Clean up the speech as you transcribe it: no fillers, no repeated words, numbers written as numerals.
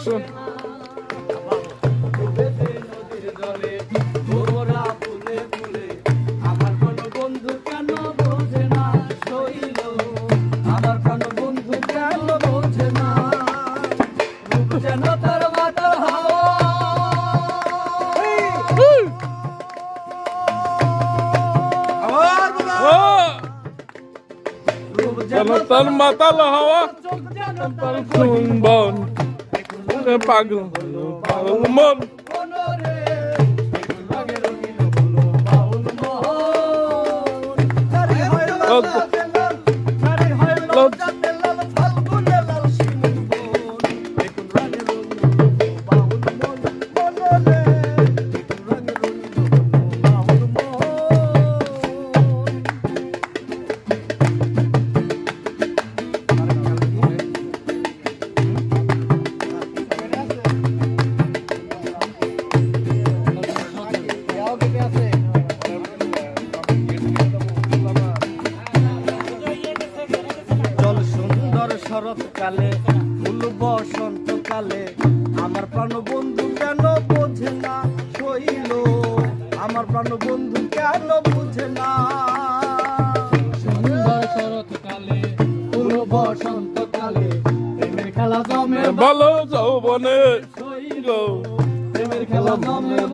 আসুন। আমার কোনো বন্ধু কেন বোঝে না শৈল, আমার কোনো বন্ধু কেন বোঝে না, রূপ যেন তার মাতার হাওয়া, রূপ যেন তার মাতাল হাওয়া তার সুন্দর পাগল হলো পাগল মন। জল সুন্দর শরৎকালে, ফুল বসন্তকালে, আমার প্রাণ বন্ধু কেন বোঝে না শৈল, আমার প্রাণ বন্ধু কেন বোঝে না, সুন্দর শরৎকালে, ফুল বসন্তকালে, প্রেমের খেলা জমে বলো যৌবনে শৈল, প্রেমের খেলা জমে